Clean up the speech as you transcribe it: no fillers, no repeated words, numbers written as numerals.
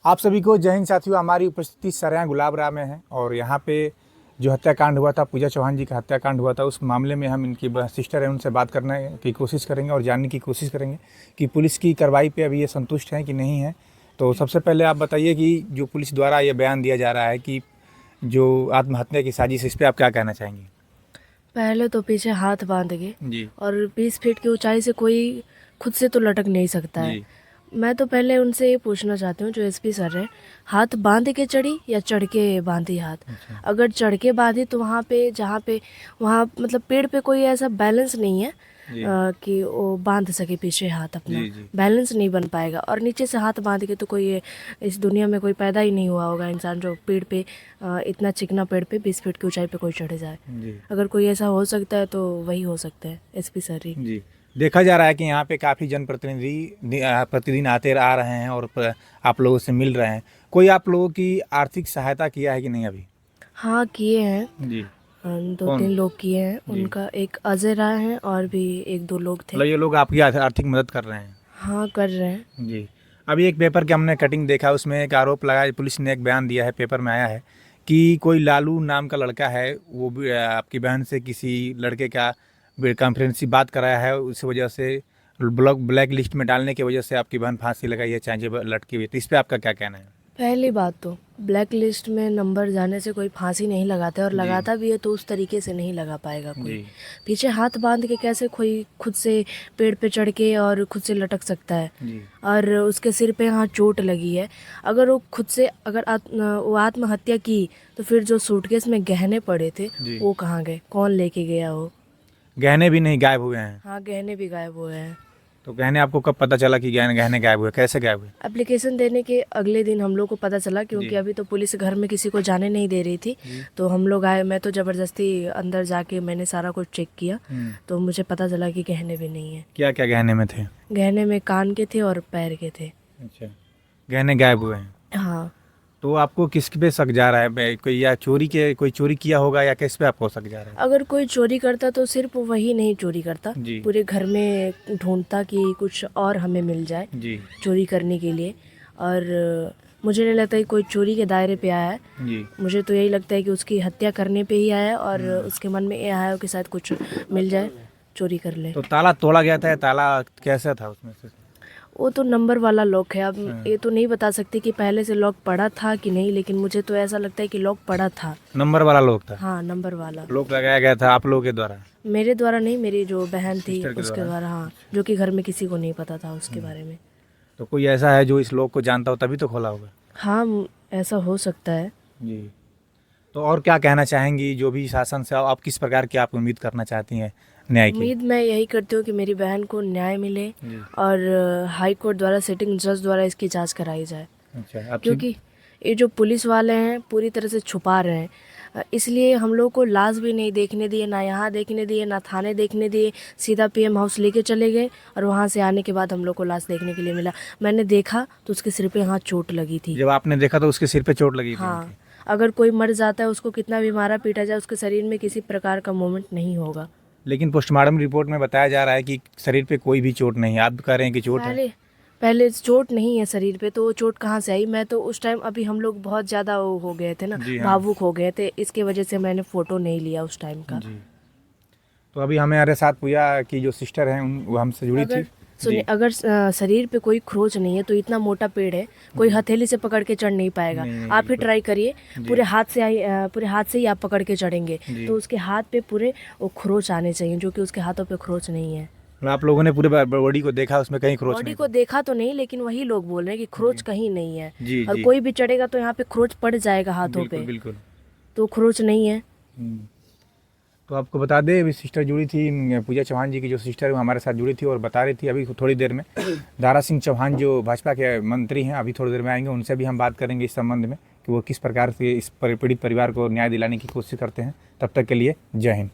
आप सभी को जय हिंद साथियों। हमारी उपस्थिति सरेया गुलाबरा में है और यहाँ पे जो हत्याकांड हुआ था, पूजा चौहान जी का हत्याकांड हुआ था, उस मामले में हम इनकी सिस्टर हैं, उनसे बात करने की कोशिश करेंगे और जानने की कोशिश करेंगे कि पुलिस की कार्रवाई पे अभी ये संतुष्ट हैं कि नहीं है। तो सबसे पहले आप बताइए कि जो पुलिस द्वारा ये बयान दिया जा रहा है कि जो आत्महत्या की साजिश, इस पर आप क्या कहना चाहेंगे? पहले तो पीछे हाथ बांध के जी और 20 फीट की ऊंचाई से कोई खुद से तो लटक नहीं सकता है। जी मैं तो पहले उनसे ये पूछना चाहती हूँ, जो एसपी सर है, हाथ बांध के चढ़ी या चढ़ के बांधी हाथ? अच्छा अगर चढ़ के बांधी तो वहाँ पे जहाँ पे वहाँ मतलब पेड़ पे कोई ऐसा बैलेंस नहीं है जी कि वो बांध सके पीछे हाथ अपना। जी जी बैलेंस नहीं बन पाएगा। और नीचे से हाथ बांध के तो कोई इस दुनिया में कोई पैदा ही नहीं हुआ होगा इंसान जो पेड़ पे इतना चिकना पेड़ पे 20 फीट की ऊंचाई पे कोई चढ़े जाए। जी अगर कोई ऐसा हो सकता है तो वही हो सकता है, एसपी सर ही। जी। देखा जा रहा है कि यहाँ पे काफ़ी जनप्रतिनिधि प्रतिदिन आते आ रहे हैं और आप लोगों से मिल रहे हैं। कोई आप लोगों की आर्थिक सहायता किया है कि नहीं अभी? हाँ, किए हैं। जी। 2-3 कौन? लोग किए हैं। जी। उनका एक अजय राय हैं और भी 1-2 लोग थे। मतलब ये लोग आपकी आर्थिक मदद कर रहे हैं? हाँ, कर रहे हैं। जी। अभी एक पेपर के हमने कटिंग देखा, उसमें एक आरोप लगाया, पुलिस ने एक बयान दिया है, पेपर में आया है कि कोई लालू नाम का लड़का है, वो भी आपकी बहन से किसी लड़के का कॉन्फ्रेंस बात कराया है, उस वजह से ब्लैक लिस्ट में डालने की वजह से आपकी बहन फांसी लगाई है, चाहे लटकी हुई। तो इस पर आपका क्या कहना है? पहली बात तो ब्लैक लिस्ट में नंबर जाने से कोई फांसी नहीं लगाता है, और जी लगाता भी है तो उस तरीके से नहीं लगा पाएगा कोई। जी पीछे हाथ बांध के कैसे कोई खुद से पेड़ पे चढ़ के और खुद से लटक सकता है? जी और उसके सिर पे यहाँ चोट लगी है। अगर वो खुद से अगर वो आत्महत्या की तो फिर जो सूटकेस में गहने पड़े थे जी। वो कहाँ गए? कौन लेके गया वो? गहने भी नहीं, गायब हुए हैं? हाँ, गहने भी गायब हुए हैं। तो गहने आपको कब पता चला कि गहने गायब हुए, कैसे गायब हुए? एप्लीकेशन देने के अगले दिन हम लोग को पता चला, क्योंकि जी अभी तो पुलिस घर में किसी को जाने नहीं दे रही थी। जी। तो हम लोग आए, मैं तो ज़बरदस्ती अंदर जाके मैंने सारा कुछ चेक किया, तो मुझे पता चला कि गहने भी नहीं है। क्या क्या गहने में थे? गहने में कान के थे और पैर के थे। अच्छा, गहने गायब हुए हैं। हाँ। तो आपको किस पे शक जा रहा है? कोई या कोई चोरी किया होगा, या किस पे आपको शक जा रहा है? अगर कोई चोरी करता तो सिर्फ वही नहीं चोरी करता, जी पूरे घर में ढूंढता कि कुछ और हमें मिल जाए जी चोरी करने के लिए। और मुझे नहीं लगता कि कोई चोरी के दायरे पे आया है। जी। मुझे तो यही लगता है कि उसकी हत्या करने पे ही आया है, और उसके मन में ये आया है कि शायद कुछ मिल जाए, चोरी कर ले। तो ताला तोड़ा गया था, ताला कैसा था उसमें से? वो तो नंबर वाला लॉक है। अब हाँ। ये तो नहीं बता सकती कि पहले से लॉक पड़ा था कि नहीं, लेकिन मुझे तो ऐसा लगता है कि लॉक पड़ा था। नंबर वाला लोग था? हाँ, नंबर वाला। लोग लगाया गया था आप लोगों के द्वारा? मेरे द्वारा नहीं, मेरी जो बहन थी सिस्टर के उसके द्वारा? द्वारा। हाँ, जो कि घर में किसी को नहीं पता था उसके बारे में। तो कोई ऐसा है जो इस लोग को जानता हो तभी तो खोला होगा? हाँ, ऐसा हो सकता है। जी। तो और क्या कहना चाहेंगी, जो भी शासन से आप किस प्रकार की आप उम्मीद करना चाहती हैं न्याय की? उम्मीद मैं यही करती हूँ कि मेरी बहन को न्याय मिले, जी। और हाई कोर्ट द्वारा सिटिंग जज द्वारा इसकी जांच कराई जाए। अच्छा, आप क्योंकि ये जो पुलिस वाले हैं पूरी तरह से छुपा रहे हैं। इसलिए हम लोग को लाश भी नहीं देखने दिए, ना यहाँ देखने दिए, ना थाने देखने दिए। सीधा पीएम हाउस लेके चले गए, और वहाँ से आने के बाद हम लोग को लाश देखने के लिए मिला। मैंने देखा तो उसके सिर पे यहाँ चोट लगी थी। जब आपने देखा तो उसके सिर पे चोट लगी थी? हाँ, अगर कोई मर जाता है, उसको कितना भी मारा पीटा जाए, उसके शरीर में किसी प्रकार का मूवमेंट नहीं होगा। लेकिन पोस्टमार्टम रिपोर्ट में बताया जा रहा है कि शरीर पे कोई भी चोट नहीं है, आप कह रहे हैं कि चोट है? पहले चोट नहीं है शरीर पे, तो वो चोट कहाँ से आई? मैं तो उस टाइम, अभी हम लोग बहुत ज़्यादा वो हो गए थे ना, जी हाँ। भावुक हो गए थे, इसके वजह से मैंने फ़ोटो नहीं लिया उस टाइम का। जी। तो अभी हमारे साथ पूजा की जो सिस्टर हैं वो हमसे जुड़ी थी। सुनिए, जी अगर शरीर पे कोई खरोच नहीं है तो इतना मोटा पेड़ है, कोई हथेली से पकड़ के चढ़ नहीं पाएगा। नहीं, नहीं, आप ही बिल्कुल। ट्राई करिए, जी। पूरे हाथ से ही आप पकड़ के चढ़ेंगे, जी। तो उसके हाथ पे पूरे वो खरोच आने चाहिए, जो कि उसके हाथों पे खरोच नहीं है। मतलब आप लोगों ने पूरे बॉडी को देखा, उसमें कहीं खरोच बॉडी नहीं को था? देखा तो नहीं, लेकिन वही लोग बोल रहे हैं कि खरोच कहीं नहीं है। जी और जी। कोई भी चढ़ेगा तो यहाँ पे खरोच पड़ जाएगा हाथों बिल्कुल पे, बिल्कुल। तो खरोच नहीं है। तो आपको बता दें, अभी सिस्टर जुड़ी थी, पूजा चौहान जी की जो सिस्टर है वो हमारे साथ जुड़ी थी और बता रही थी अभी थोड़ी देर में दारा सिंह चौहान जो भाजपा के मंत्री हैं, अभी थोड़ी देर में आएंगे, उनसे भी हम बात करेंगे इस संबंध में कि वो किस प्रकार से इस पीड़ित परिवार को न्याय दिलाने की कोशिश करते हैं। तब तक के लिए जय हिंद।